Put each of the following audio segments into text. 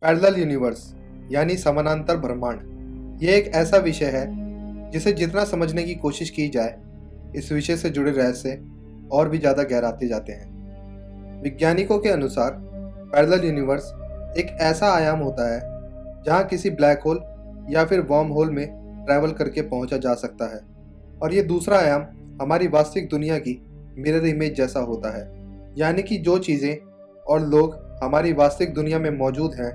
Parallel universe यानी समानांतर ब्रह्मांड ये एक ऐसा विषय है जिसे जितना समझने की कोशिश की जाए इस विषय से जुड़े रहस्य और भी ज़्यादा गहराते जाते हैं। वैज्ञानिकों के अनुसार पैरेलल यूनिवर्स एक ऐसा आयाम होता है जहाँ किसी ब्लैक होल या फिर वर्म होल में ट्रैवल करके पहुँचा जा सकता है और ये दूसरा आयाम हमारी वास्तविक दुनिया की मिरर इमेज जैसा होता है, यानी कि जो चीज़ें और लोग हमारी वास्तविक दुनिया में मौजूद हैं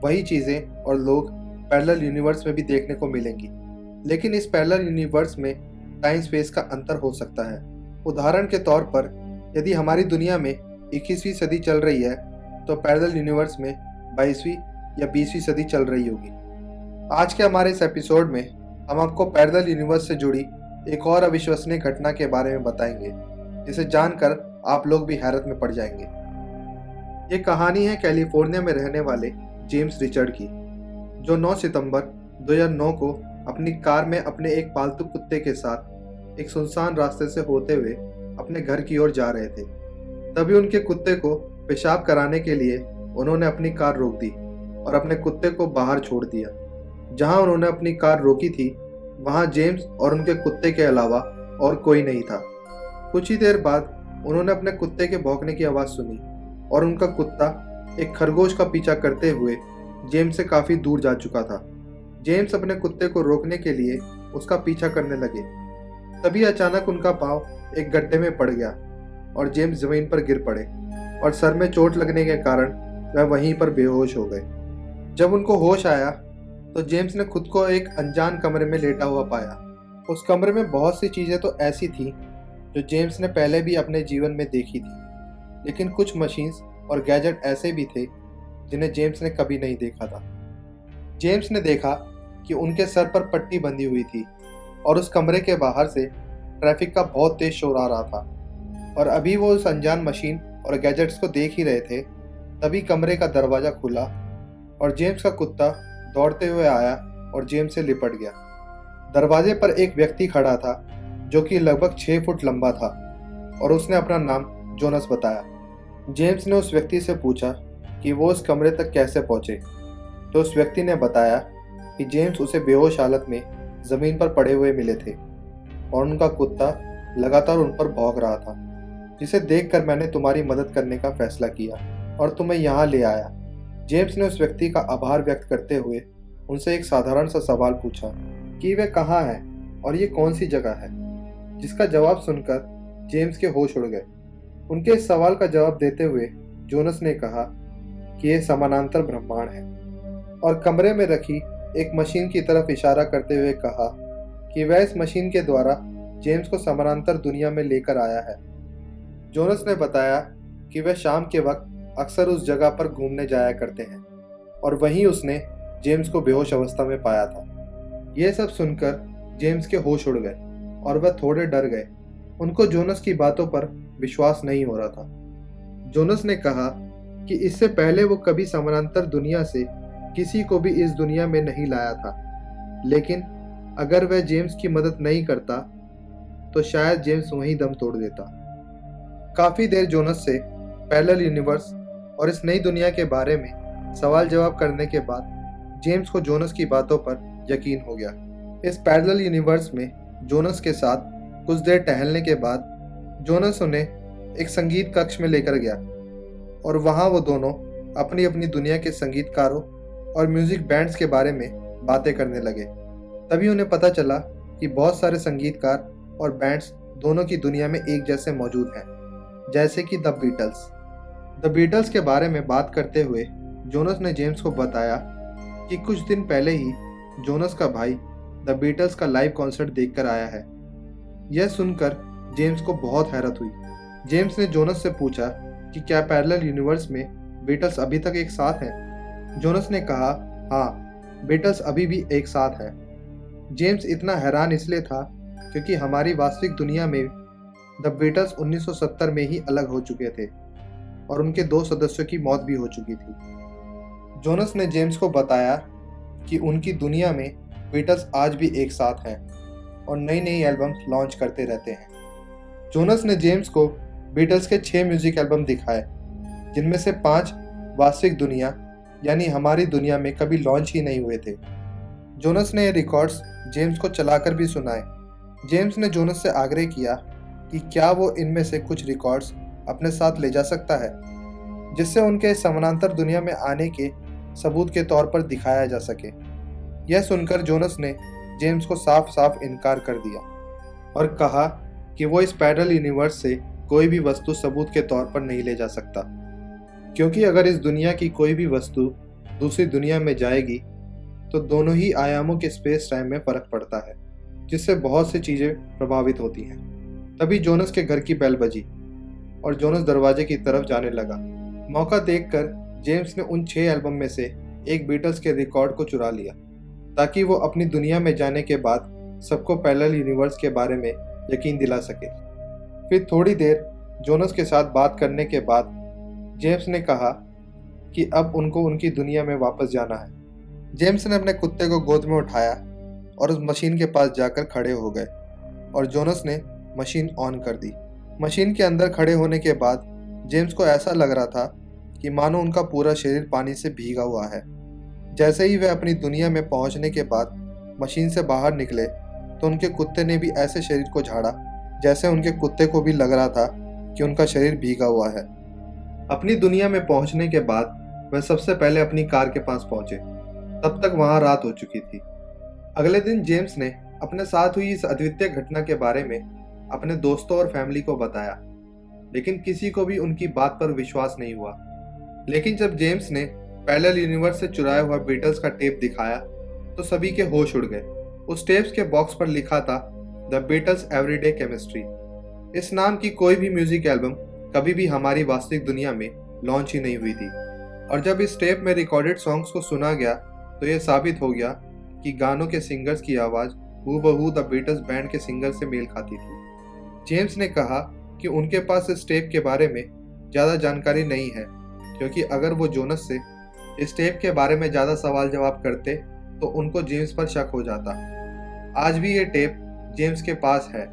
वही चीज़ें और लोग पैरेलल यूनिवर्स में भी देखने को मिलेंगी। लेकिन इस पैरेलल यूनिवर्स में टाइम स्पेस का अंतर हो सकता है। उदाहरण के तौर पर यदि हमारी दुनिया में 21वीं सदी चल रही है तो पैरेलल यूनिवर्स में 22वीं या 20वीं सदी चल रही होगी। आज के हमारे इस एपिसोड में हम आपको पैरेलल यूनिवर्स से जुड़ी एक और अविश्वसनीय घटना के बारे में बताएंगे जिसे जानकर आप लोग भी हैरत में पड़ जाएंगे। ये कहानी है कैलिफोर्निया में रहने वाले जेम्स रिचर्ड की, जो 9 सितंबर 2009 को अपनी कार में अपने एक पालतू कुत्ते के साथ एक सुनसान रास्ते से होते हुए अपने घर की ओर जा रहे थे। तभी उनके कुत्ते को पेशाब कराने के लिए उन्होंने अपनी कार रोक दी और अपने कुत्ते को बाहर छोड़ दिया। जहां उन्होंने अपनी कार रोकी थी वहां जेम्स और उनके कुत्ते के अलावा और कोई नहीं था। कुछ ही देर बाद उन्होंने अपने कुत्ते के भौंकने की आवाज़ सुनी और उनका कुत्ता एक खरगोश का पीछा करते हुए जेम्स से काफ़ी दूर जा चुका था। जेम्स अपने कुत्ते को रोकने के लिए उसका पीछा करने लगे। तभी अचानक उनका पाँव एक गड्ढे में पड़ गया और जेम्स ज़मीन पर गिर पड़े और सर में चोट लगने के कारण वह वहीं पर बेहोश हो गए। जब उनको होश आया तो जेम्स ने खुद को एक अनजान कमरे में लेटा हुआ पाया। उस कमरे में बहुत सी चीज़ें तो ऐसी थी जो जेम्स ने पहले भी अपने जीवन में देखी थी, लेकिन कुछ मशीन्स और गैजेट ऐसे भी थे जिन्हें जेम्स ने कभी नहीं देखा था। जेम्स ने देखा कि उनके सर पर पट्टी बंधी हुई थी और उस कमरे के बाहर से ट्रैफिक का बहुत तेज शोर आ रहा था और अभी वो उस अनजान मशीन और गैजेट्स को देख ही रहे थे, तभी कमरे का दरवाज़ा खुला और जेम्स का कुत्ता दौड़ते हुए आया और जेम्स से लिपट गया। दरवाजे पर एक व्यक्ति खड़ा था जो कि लगभग 6 फुट लंबा था और उसने अपना नाम जोनस बताया। जेम्स ने उस व्यक्ति से पूछा कि वो उस कमरे तक कैसे पहुंचे, तो उस व्यक्ति ने बताया कि जेम्स उसे बेहोश हालत में ज़मीन पर पड़े हुए मिले थे और उनका कुत्ता लगातार उन पर भौंक रहा था, जिसे देखकर मैंने तुम्हारी मदद करने का फैसला किया और तुम्हें यहाँ ले आया। जेम्स ने उस व्यक्ति का आभार व्यक्त करते हुए उनसे एक साधारण सा सवाल पूछा कि वे कहाँ हैं और ये कौन सी जगह है, जिसका जवाब सुनकर जेम्स के होश उड़ गए। उनके इस सवाल का जवाब देते हुए जोनस ने कहा कि यह समानांतर ब्रह्मांड है और कमरे में रखी एक मशीन की तरफ इशारा करते हुए कहा कि वह इस मशीन के द्वारा जेम्स को समानांतर दुनिया में लेकर आया है। जोनस ने बताया कि वह शाम के वक्त अक्सर उस जगह पर घूमने जाया करते हैं और वहीं उसने जेम्स को बेहोश अवस्था में पाया था। यह सब सुनकर जेम्स के होश उड़ गए और वह थोड़े डर गए। उनको जोनस की बातों पर विश्वास नहीं हो रहा था। जोनस ने कहा कि इससे पहले वो कभी समानांतर दुनिया से किसी को भी इस दुनिया में नहीं लाया था, लेकिन अगर वह जेम्स की मदद नहीं करता तो शायद जेम्स वहीं दम तोड़ देता। काफ़ी देर जोनस से पैरेलल यूनिवर्स और इस नई दुनिया के बारे में सवाल जवाब करने के बाद जेम्स को जोनस की बातों पर यकीन हो गया। इस पैरेलल यूनिवर्स में जोनस के साथ कुछ देर टहलने के बाद जोनस उन्हें एक संगीत कक्ष में लेकर गया और वहाँ वो दोनों अपनी अपनी दुनिया के संगीतकारों और म्यूज़िक बैंड्स के बारे में बातें करने लगे। तभी उन्हें पता चला कि बहुत सारे संगीतकार और बैंड्स दोनों की दुनिया में एक जैसे मौजूद हैं, जैसे कि द बीटल्स। द बीटल्स के बारे में बात करते हुए जोनस ने जेम्स को बताया कि कुछ दिन पहले ही जोनस का भाई द बीटल्स का लाइव कॉन्सर्ट देखकर आया है। यह सुनकर जेम्स को बहुत हैरत हुई। जेम्स ने जोनस से पूछा कि क्या पैरेलल यूनिवर्स में बीटल्स अभी तक एक साथ हैं। जोनस ने कहा हाँ, बीटल्स अभी भी एक साथ हैं। जेम्स इतना हैरान इसलिए था क्योंकि हमारी वास्तविक दुनिया में द बीटल्स 1970 में ही अलग हो चुके थे और उनके 2 सदस्यों की मौत भी हो चुकी थी। जोनस ने जेम्स को बताया कि उनकी दुनिया में बीटल्स आज भी एक साथ हैं और नई नई एल्बम्स लॉन्च करते रहते हैं। जोनस ने जेम्स को बीटल्स के 6 म्यूजिक एल्बम दिखाए, जिनमें से 5 वास्तविक दुनिया यानी हमारी दुनिया में कभी लॉन्च ही नहीं हुए थे। जोनस ने ये रिकॉर्ड्स जेम्स को चलाकर भी सुनाए। जेम्स ने जोनस से आग्रह किया कि क्या वो इनमें से कुछ रिकॉर्ड्स अपने साथ ले जा सकता है, जिससे उनके इस समानांतर दुनिया में आने के सबूत के तौर पर दिखाया जा सके। यह सुनकर जोनस ने जेम्स को साफ साफ इनकार कर दिया और कहा कि वो इस पैरेलल यूनिवर्स से कोई भी वस्तु सबूत के तौर पर नहीं ले जा सकता, क्योंकि अगर इस दुनिया की कोई भी वस्तु दूसरी दुनिया में जाएगी तो दोनों ही आयामों के स्पेस टाइम में फर्क पड़ता है, जिससे बहुत सी चीज़ें प्रभावित होती हैं। तभी जोनस के घर की बेल बजी और जोनस दरवाजे की तरफ जाने लगा। मौका देखकर जेम्स ने उन 6 एल्बम में से एक बीटल्स के रिकॉर्ड को चुरा लिया, ताकि वो अपनी दुनिया में जाने के बाद सबको पैरेलल यूनिवर्स के बारे में यकीन दिला सके। फिर थोड़ी देर जोनस के साथ बात करने के बाद जेम्स ने कहा कि अब उनको उनकी दुनिया में वापस जाना है। जेम्स ने अपने कुत्ते को गोद में उठाया और उस मशीन के पास जाकर खड़े हो गए और जोनस ने मशीन ऑन कर दी। मशीन के अंदर खड़े होने के बाद जेम्स को ऐसा लग रहा था कि मानो उनका पूरा शरीर पानी से भीगा हुआ है। जैसे ही वे अपनी दुनिया में पहुंचने के बाद मशीन से बाहर निकले तो उनके कुत्ते ने भी ऐसे शरीर को झाड़ा जैसे उनके कुत्ते को भी लग रहा था कि उनका शरीर भीगा हुआ है। अपनी दुनिया में पहुंचने के बाद वह सबसे पहले अपनी कार के पास पहुंचे। तब तक वहां रात हो चुकी थी। अगले दिन जेम्स ने अपने साथ हुई इस अद्वितीय घटना के बारे में अपने दोस्तों और फैमिली को बताया, लेकिन किसी को भी उनकी बात पर विश्वास नहीं हुआ। लेकिन जब जेम्स ने पैरेलल यूनिवर्स से चुराया हुआ बीटल्स का टेप दिखाया तो सभी के होश उड़ गए। उस टेप्स के बॉक्स पर लिखा था द बीटल्स एवरीडे केमिस्ट्री। इस नाम की कोई भी म्यूजिक एल्बम कभी भी हमारी वास्तविक दुनिया में लॉन्च ही नहीं हुई थी। और जब इस टेप में रिकॉर्डेड सॉन्ग्स को सुना गया तो यह साबित हो गया कि गानों के सिंगर्स की आवाज़ हूबहू द बीटल्स बैंड के सिंगर से मेल खाती थी। जेम्स ने कहा कि उनके पास इस टेप के बारे में ज़्यादा जानकारी नहीं है, क्योंकि अगर वो जोनस से इस टेप के बारे में ज़्यादा सवाल जवाब करते तो उनको जेम्स पर शक हो जाता। आज भी ये टेप जेम्स के पास है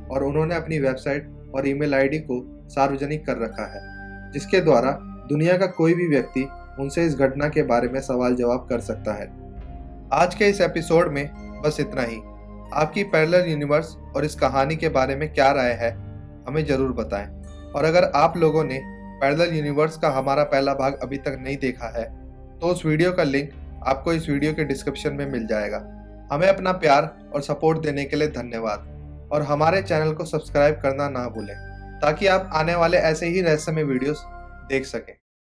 और उन्होंने अपनी वेबसाइट और ईमेल आईडी को सार्वजनिक कर रखा है, जिसके द्वारा दुनिया का कोई भी व्यक्ति उनसे इस घटना के बारे में सवाल जवाब कर सकता है। आज के इस एपिसोड में बस इतना ही। आपकी पैरेलल यूनिवर्स और इस कहानी के बारे में क्या राय है, हमें ज़रूर बताएं। और अगर आप लोगों ने पैरेलल यूनिवर्स का हमारा पहला भाग अभी तक नहीं देखा है तो उस वीडियो का लिंक आपको इस वीडियो के डिस्क्रिप्शन में मिल जाएगा। हमें अपना प्यार और सपोर्ट देने के लिए धन्यवाद, और हमारे चैनल को सब्सक्राइब करना ना भूलें ताकि आप आने वाले ऐसे ही रहस्यमय वीडियोस देख सकें।